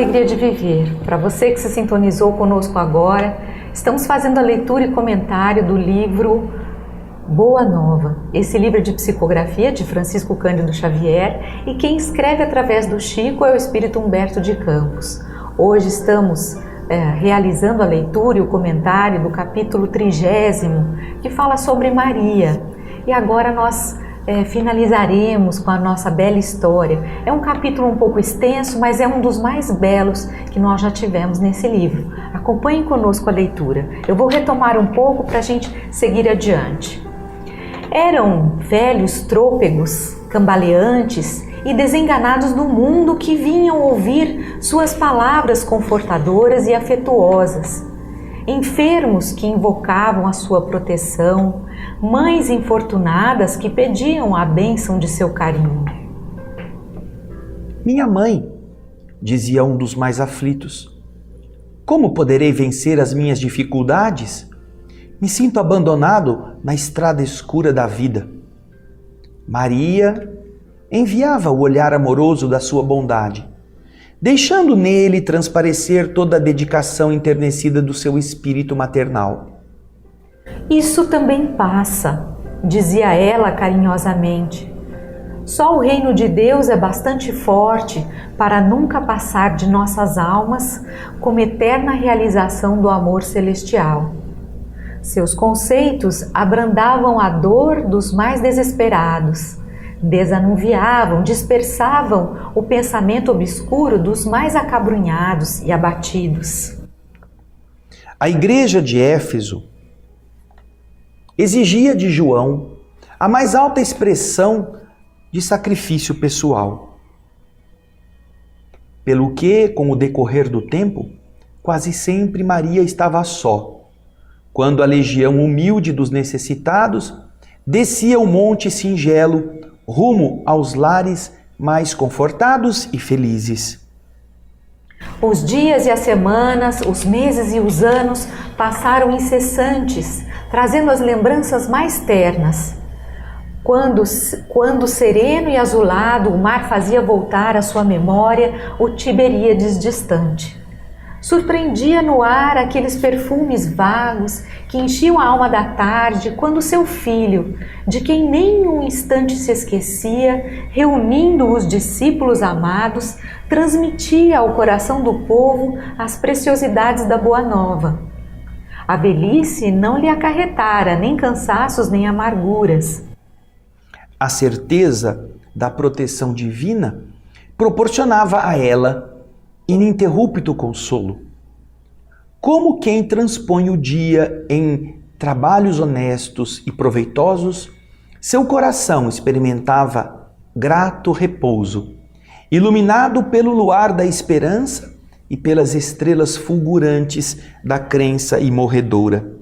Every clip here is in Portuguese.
alegria de viver. Para você que se sintonizou conosco agora, estamos fazendo a leitura e comentário do livro Boa Nova. Esse livro é de psicografia de Francisco Cândido Xavier e quem escreve através do Chico é o Espírito Humberto de Campos. Hoje estamos realizando a leitura e o comentário do capítulo 30º, que fala sobre Maria. E agora nós finalizaremos com a nossa bela história. É um capítulo um pouco extenso, mas é um dos mais belos que nós já tivemos nesse livro. Acompanhem conosco a leitura. Eu vou retomar um pouco para a gente seguir adiante. Eram velhos trôpegos, cambaleantes e desenganados do mundo que vinham ouvir suas palavras confortadoras e afetuosas. Enfermos que invocavam a sua proteção, mães infortunadas que pediam a bênção de seu carinho. Minha mãe, dizia um dos mais aflitos, como poderei vencer as minhas dificuldades? Me sinto abandonado na estrada escura da vida. Maria enviava o olhar amoroso da sua bondade, deixando nele transparecer toda a dedicação enternecida do seu espírito maternal. Isso também passa, dizia ela carinhosamente. Só o reino de Deus é bastante forte para nunca passar de nossas almas como eterna realização do amor celestial. Seus conceitos abrandavam a dor dos mais desesperados, desanuviavam, dispersavam o pensamento obscuro dos mais acabrunhados e abatidos. A igreja de Éfeso exigia de João a mais alta expressão de sacrifício pessoal. Pelo que, com o decorrer do tempo, quase sempre Maria estava só, quando a legião humilde dos necessitados descia o monte singelo rumo aos lares mais confortados e felizes. Os dias e as semanas, os meses e os anos passaram incessantes, trazendo as lembranças mais ternas. Quando sereno e azulado o mar fazia voltar à sua memória o Tiberíades distante. Surpreendia no ar aqueles perfumes vagos que enchiam a alma da tarde quando seu filho, de quem nem um instante se esquecia, reunindo os discípulos amados, transmitia ao coração do povo as preciosidades da Boa Nova. A velhice não lhe acarretara nem cansaços nem amarguras. A certeza da proteção divina proporcionava a ela ininterrupto consolo. Como quem transpõe o dia em trabalhos honestos e proveitosos, seu coração experimentava grato repouso, iluminado pelo luar da esperança e pelas estrelas fulgurantes da crença imorredora.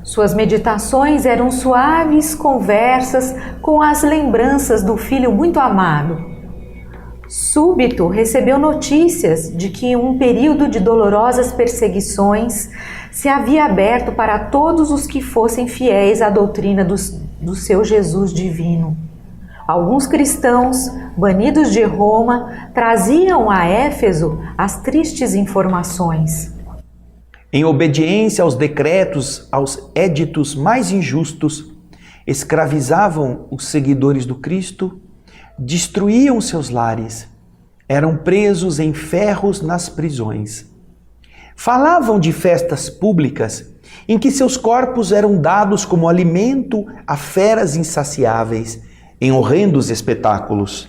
Suas meditações eram suaves conversas com as lembranças do filho muito amado. Súbito recebeu notícias de que um período de dolorosas perseguições se havia aberto para todos os que fossem fiéis à doutrina do seu Jesus divino. Alguns cristãos, banidos de Roma, traziam a Éfeso as tristes informações. Em obediência aos decretos, aos éditos mais injustos, escravizavam os seguidores do Cristo, destruíam seus lares, eram presos em ferros nas prisões. Falavam de festas públicas em que seus corpos eram dados como alimento a feras insaciáveis, em horrendos espetáculos.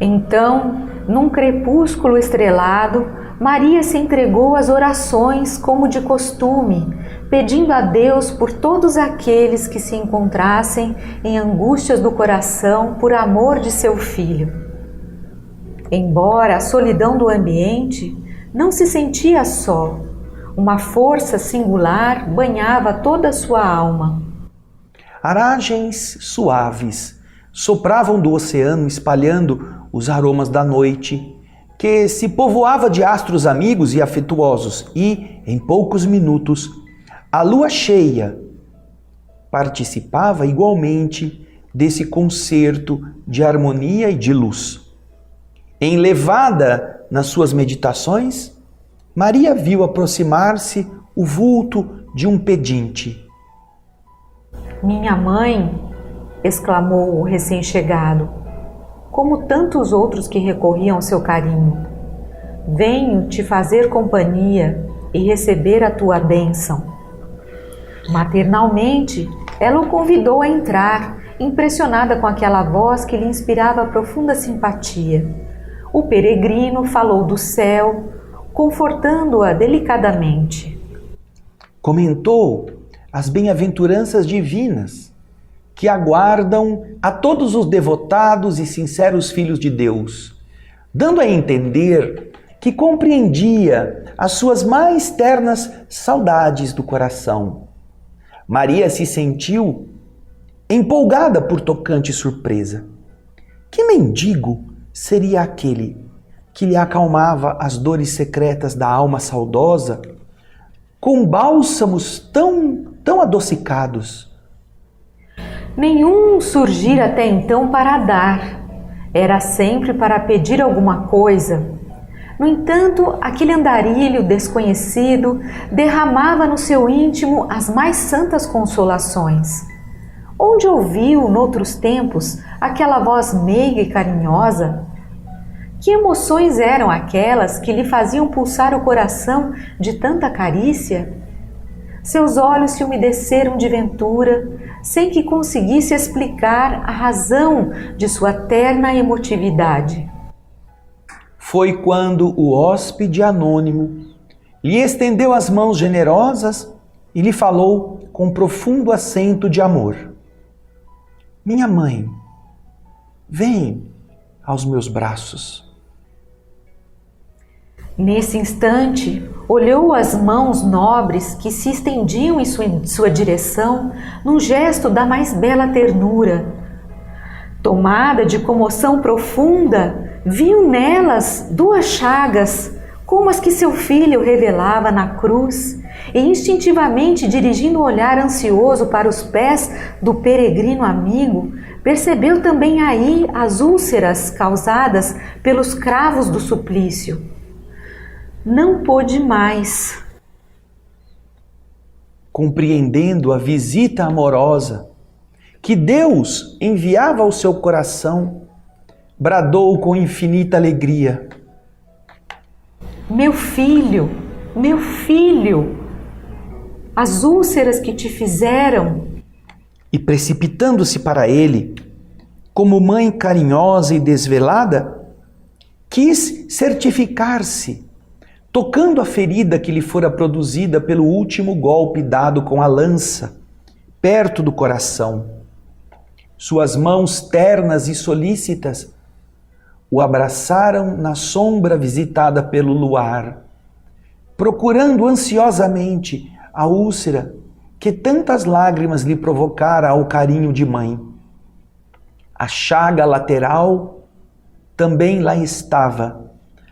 Então, num crepúsculo estrelado, Maria se entregou às orações como de costume, pedindo a Deus por todos aqueles que se encontrassem em angústias do coração por amor de seu filho. Embora a solidão do ambiente, não se sentia só. Uma força singular banhava toda a sua alma. Aragens suaves sopravam do oceano espalhando os aromas da noite, que se povoava de astros amigos e afetuosos, e, em poucos minutos, a lua cheia participava igualmente desse concerto de harmonia e de luz. Enlevada nas suas meditações, Maria viu aproximar-se o vulto de um pedinte. Minha mãe, exclamou o recém-chegado, como tantos outros que recorriam ao seu carinho, venho te fazer companhia e receber a tua bênção. Maternalmente, ela o convidou a entrar, impressionada com aquela voz que lhe inspirava profunda simpatia. O peregrino falou do céu, confortando-a delicadamente. Comentou as bem-aventuranças divinas que aguardam a todos os devotados e sinceros filhos de Deus, dando a entender que compreendia as suas mais ternas saudades do coração. Maria se sentiu empolgada por tocante surpresa. Que mendigo seria aquele que lhe acalmava as dores secretas da alma saudosa com bálsamos tão adocicados? Nenhum surgira até então para dar, era sempre para pedir alguma coisa. No entanto, aquele andarilho desconhecido derramava no seu íntimo as mais santas consolações. Onde ouviu, noutros tempos, aquela voz meiga e carinhosa? Que emoções eram aquelas que lhe faziam pulsar o coração de tanta carícia? Seus olhos se umedeceram de ventura, sem que conseguisse explicar a razão de sua terna emotividade. Foi quando o hóspede anônimo lhe estendeu as mãos generosas e lhe falou com profundo acento de amor: minha mãe, vem aos meus braços. Nesse instante, olhou as mãos nobres que se estendiam em sua direção num gesto da mais bela ternura. Tomada de comoção profunda, viu nelas duas chagas, como as que seu filho revelava na cruz, e instintivamente dirigindo o olhar ansioso para os pés do peregrino amigo, percebeu também aí as úlceras causadas pelos cravos do suplício. Não pôde mais. Compreendendo a visita amorosa que Deus enviava ao seu coração, bradou com infinita alegria: meu filho, as úlceras que te fizeram. E precipitando-se para ele, como mãe carinhosa e desvelada, quis certificar-se, tocando a ferida que lhe fora produzida pelo último golpe dado com a lança, perto do coração. Suas mãos ternas e solícitas o abraçaram na sombra visitada pelo luar, procurando ansiosamente a úlcera que tantas lágrimas lhe provocara ao carinho de mãe. A chaga lateral também lá estava,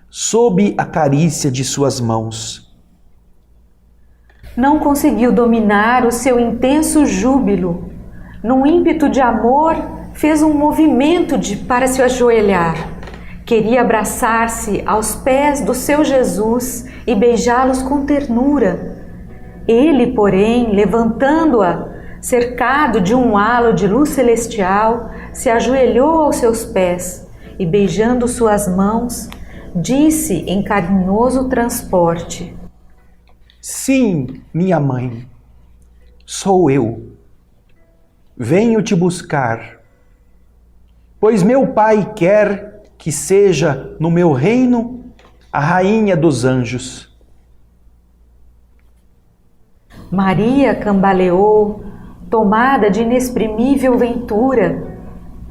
sob a carícia de suas mãos. Não conseguiu dominar o seu intenso júbilo. Num ímpeto de amor, fez um movimento para se ajoelhar. Queria abraçar-se aos pés do seu Jesus e beijá-los com ternura. Ele, porém, levantando-a, cercado de um halo de luz celestial, se ajoelhou aos seus pés e, beijando suas mãos, disse em carinhoso transporte: sim, minha mãe, sou eu. Venho te buscar, pois meu Pai quer que seja no meu reino a rainha dos anjos. Maria cambaleou, tomada de inexprimível ventura.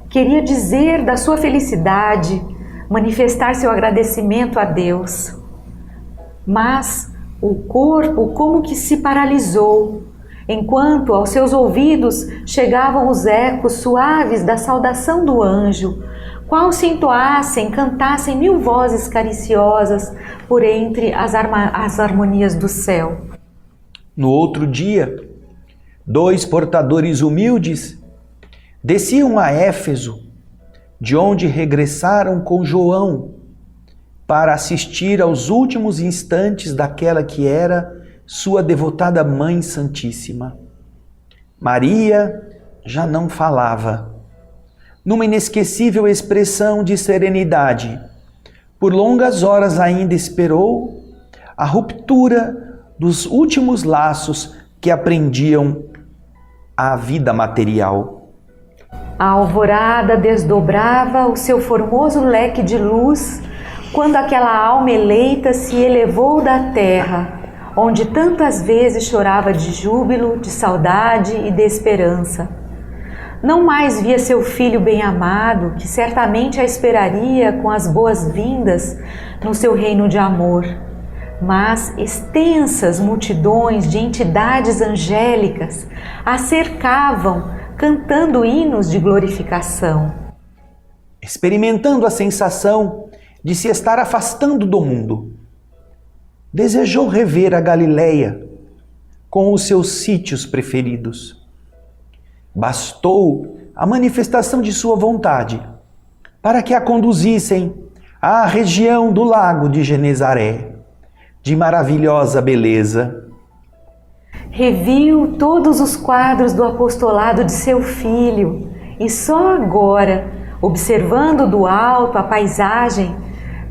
Queria dizer da sua felicidade, manifestar seu agradecimento a Deus. Mas o corpo como que se paralisou, enquanto aos seus ouvidos chegavam os ecos suaves da saudação do anjo, qual se entoassem, cantassem mil vozes cariciosas por entre as harmonias do céu. No outro dia, 2 portadores humildes desciam a Éfeso, de onde regressaram com João, para assistir aos últimos instantes daquela que era sua devotada Mãe Santíssima. Maria já não falava. Numa inesquecível expressão de serenidade, por longas horas ainda esperou a ruptura dos últimos laços que aprendiam a vida material. A alvorada desdobrava o seu formoso leque de luz quando aquela alma eleita se elevou da terra, onde tantas vezes chorava de júbilo, de saudade e de esperança. Não mais via seu filho bem-amado, que certamente a esperaria com as boas-vindas no seu reino de amor, mas extensas multidões de entidades angélicas a cercavam, cantando hinos de glorificação. Experimentando a sensação de se estar afastando do mundo, desejou rever a Galileia com os seus sítios preferidos. Bastou a manifestação de sua vontade para que a conduzissem à região do lago de Genezaré, de maravilhosa beleza. Reviu todos os quadros do apostolado de seu filho e só agora, observando do alto a paisagem,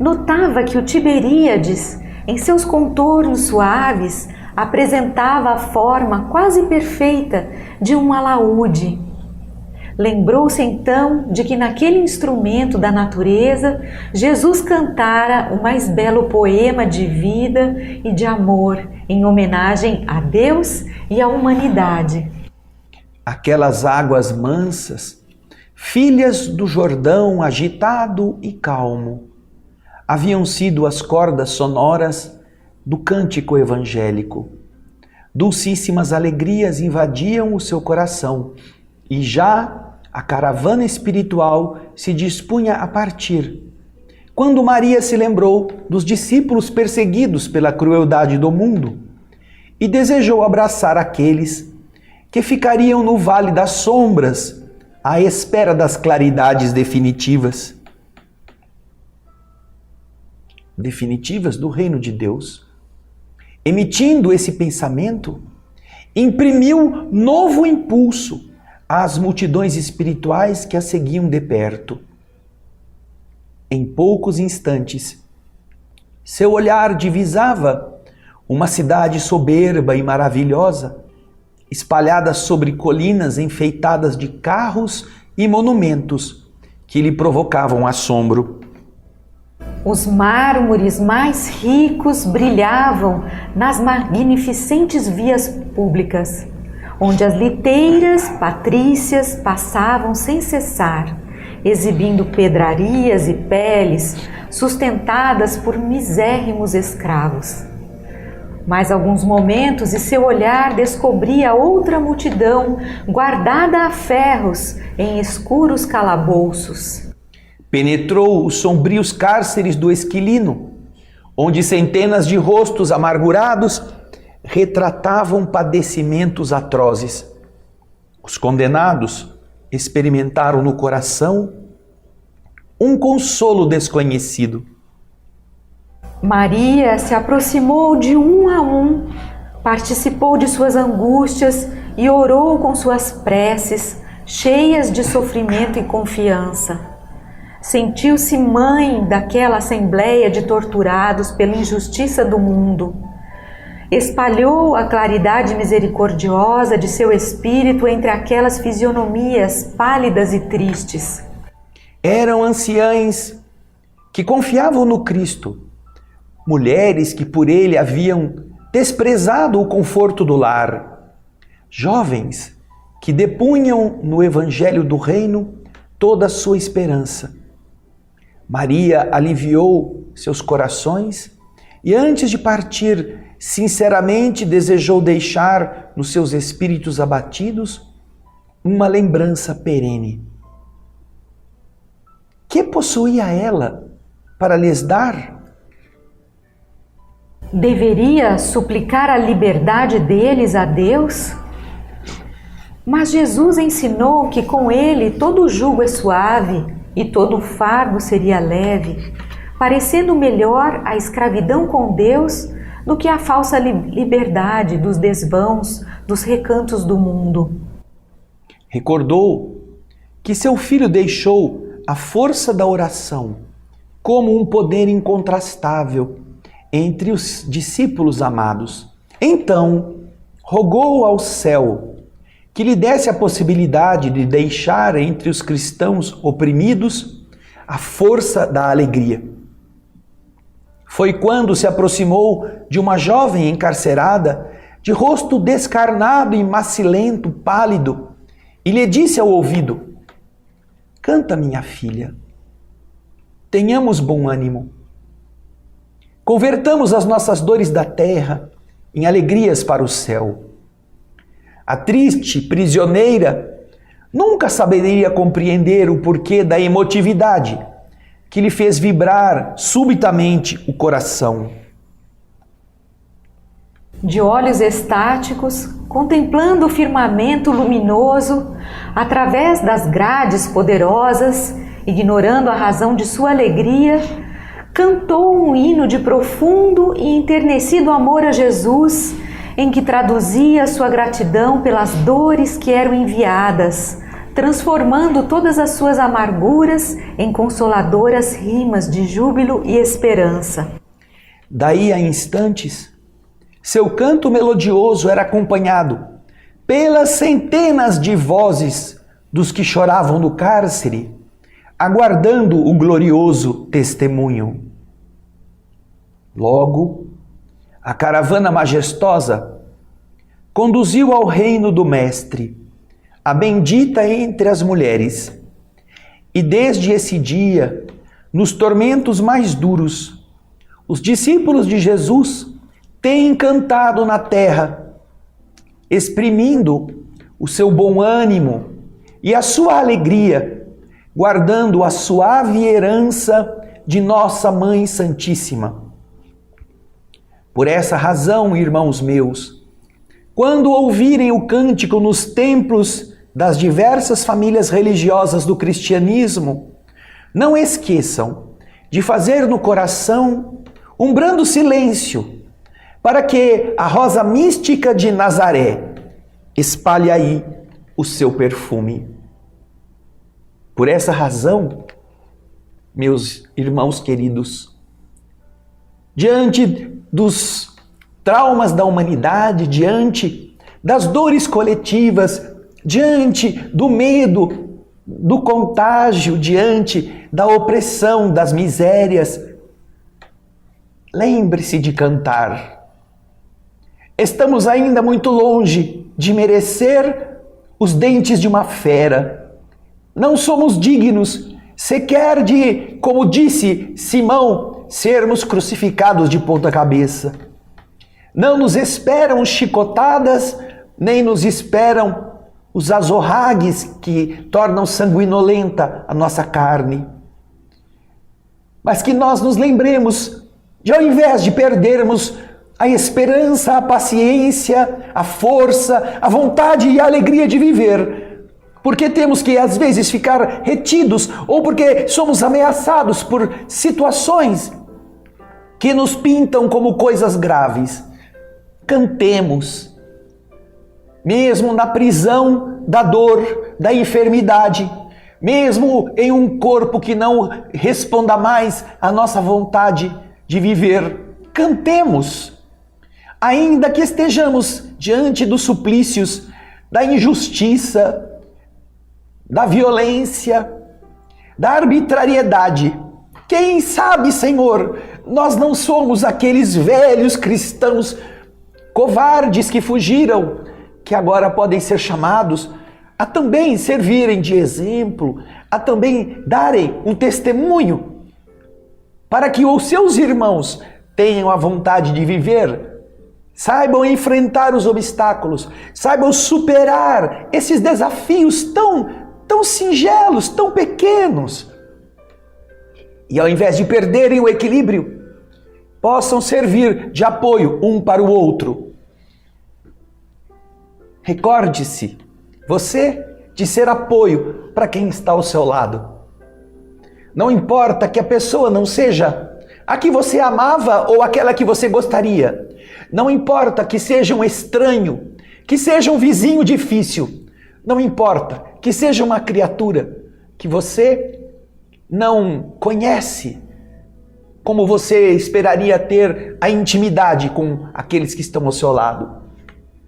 notava que o Tiberíades, em seus contornos suaves, apresentava a forma quase perfeita de um alaúde. Lembrou-se então de que naquele instrumento da natureza Jesus cantara o mais belo poema de vida e de amor em homenagem a Deus e à humanidade. Aquelas águas mansas, filhas do Jordão agitado e calmo, haviam sido as cordas sonoras do cântico evangélico. Dulcíssimas alegrias invadiam o seu coração e já a caravana espiritual se dispunha a partir, quando Maria se lembrou dos discípulos perseguidos pela crueldade do mundo e desejou abraçar aqueles que ficariam no vale das sombras à espera das claridades definitivas do reino de Deus. Emitindo esse pensamento, imprimiu novo impulso às multidões espirituais que a seguiam de perto. Em poucos instantes, seu olhar divisava uma cidade soberba e maravilhosa, espalhada sobre colinas enfeitadas de carros e monumentos que lhe provocavam assombro. Os mármores mais ricos brilhavam nas magnificentes vias públicas, onde as liteiras patrícias passavam sem cessar, exibindo pedrarias e peles sustentadas por misérrimos escravos. Mais alguns momentos e seu olhar descobria outra multidão guardada a ferros em escuros calabouços. Penetrou os sombrios cárceres do Esquilino, onde centenas de rostos amargurados retratavam padecimentos atrozes. Os condenados experimentaram no coração um consolo desconhecido. Maria se aproximou de um a um, participou de suas angústias e orou com suas preces, cheias de sofrimento e confiança. Sentiu-se mãe daquela assembleia de torturados pela injustiça do mundo. Espalhou a claridade misericordiosa de seu espírito entre aquelas fisionomias pálidas e tristes. Eram anciães que confiavam no Cristo, mulheres que por ele haviam desprezado o conforto do lar, jovens que depunham no Evangelho do Reino toda a sua esperança. Maria aliviou seus corações e antes de partir, sinceramente desejou deixar nos seus espíritos abatidos uma lembrança perene. Que possuía ela para lhes dar? Deveria suplicar a liberdade deles a Deus? Mas Jesus ensinou que com ele todo jugo é suave e todo fardo seria leve, parecendo melhor a escravidão com Deus do que a falsa liberdade dos desvãos, dos recantos do mundo. Recordou que seu filho deixou a força da oração como um poder incontrastável entre os discípulos amados. Então, rogou ao céu que lhe desse a possibilidade de deixar entre os cristãos oprimidos a força da alegria. Foi quando se aproximou de uma jovem encarcerada, de rosto descarnado e macilento, pálido, e lhe disse ao ouvido: canta, minha filha, tenhamos bom ânimo. Convertamos as nossas dores da terra em alegrias para o céu. A triste prisioneira nunca saberia compreender o porquê da emotividade que lhe fez vibrar subitamente o coração. De olhos estáticos, contemplando o firmamento luminoso, através das grades poderosas, ignorando a razão de sua alegria, cantou um hino de profundo e enternecido amor a Jesus, em que traduzia sua gratidão pelas dores que eram enviadas, transformando todas as suas amarguras em consoladoras rimas de júbilo e esperança. Daí a instantes, seu canto melodioso era acompanhado pelas centenas de vozes dos que choravam no cárcere, aguardando o glorioso testemunho. Logo, a caravana majestosa conduziu ao reino do Mestre a bendita entre as mulheres. E desde esse dia, nos tormentos mais duros, os discípulos de Jesus têm cantado na terra, exprimindo o seu bom ânimo e a sua alegria, guardando a suave herança de nossa Mãe Santíssima. Por essa razão, irmãos meus, quando ouvirem o cântico nos templos das diversas famílias religiosas do cristianismo, não esqueçam de fazer no coração um brando silêncio, para que a rosa mística de Nazaré espalhe aí o seu perfume. Por essa razão, meus irmãos queridos, diante dos traumas da humanidade, diante das dores coletivas, diante do medo, do contágio, diante da opressão, das misérias, lembre-se de cantar. Estamos ainda muito longe de merecer os dentes de uma fera. Não somos dignos sequer de, como disse Simão, sermos crucificados de ponta cabeça. Não nos esperam chicotadas, nem nos esperam os azorragues que tornam sanguinolenta a nossa carne. Mas que nós nos lembremos de, ao invés de perdermos a esperança, a paciência, a força, a vontade e a alegria de viver, porque temos que às vezes ficar retidos ou porque somos ameaçados por situações que nos pintam como coisas graves, cantemos, mesmo na prisão da dor, da enfermidade, mesmo em um corpo que não responda mais à nossa vontade de viver, cantemos, ainda que estejamos diante dos suplícios, da injustiça, da violência, da arbitrariedade. Quem sabe, Senhor, nós não somos aqueles velhos cristãos covardes que fugiram, que agora podem ser chamados a também servirem de exemplo, a também darem um testemunho, para que os seus irmãos tenham a vontade de viver, saibam enfrentar os obstáculos, saibam superar esses desafios tão singelos, tão pequenos. E ao invés de perderem o equilíbrio, possam servir de apoio um para o outro. Recorde-se, você, de ser apoio para quem está ao seu lado. Não importa que a pessoa não seja A que você amava ou aquela que você gostaria. Não importa que seja um estranho, que seja um vizinho difícil. Não importa que seja uma criatura que você não conhece, como você esperaria ter a intimidade com aqueles que estão ao seu lado.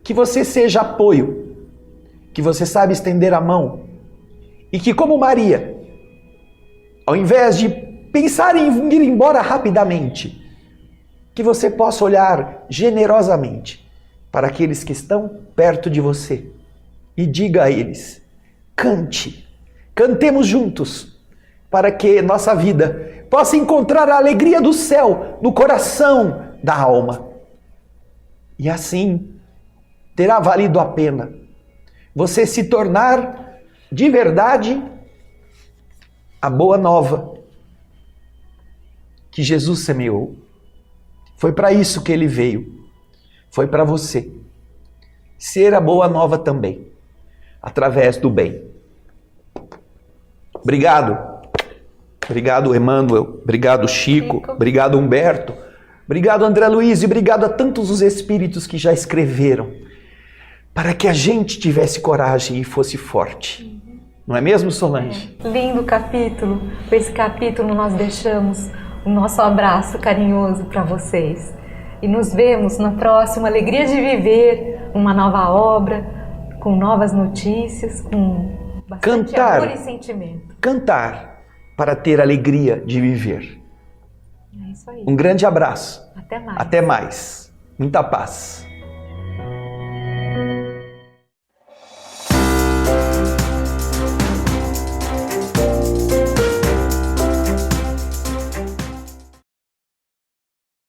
Que você seja apoio, que você sabe estender a mão e que, como Maria, ao invés de pensar em ir embora rapidamente, que você possa olhar generosamente para aqueles que estão perto de você e diga a eles: cante, cantemos juntos, para que nossa vida possa encontrar a alegria do céu no coração da alma. E assim terá valido a pena você se tornar de verdade a boa nova que Jesus semeou. Foi para isso que ele veio. Foi para você ser a boa nova também, através do bem. Obrigado. Obrigado, Emmanuel. Obrigado, Chico. Obrigado, Humberto. Obrigado, André Luiz. E obrigado a tantos os espíritos que já escreveram, para que a gente tivesse coragem e fosse forte. Não é mesmo, Solange? Lindo capítulo. Com esse capítulo nós deixamos o nosso abraço carinhoso para vocês. E nos vemos na próxima Alegria de Viver, uma nova obra, com novas notícias, com bastante amor e sentimento. Cantar para ter alegria de viver. É isso aí. Um grande abraço. Até mais. Até mais. Muita paz.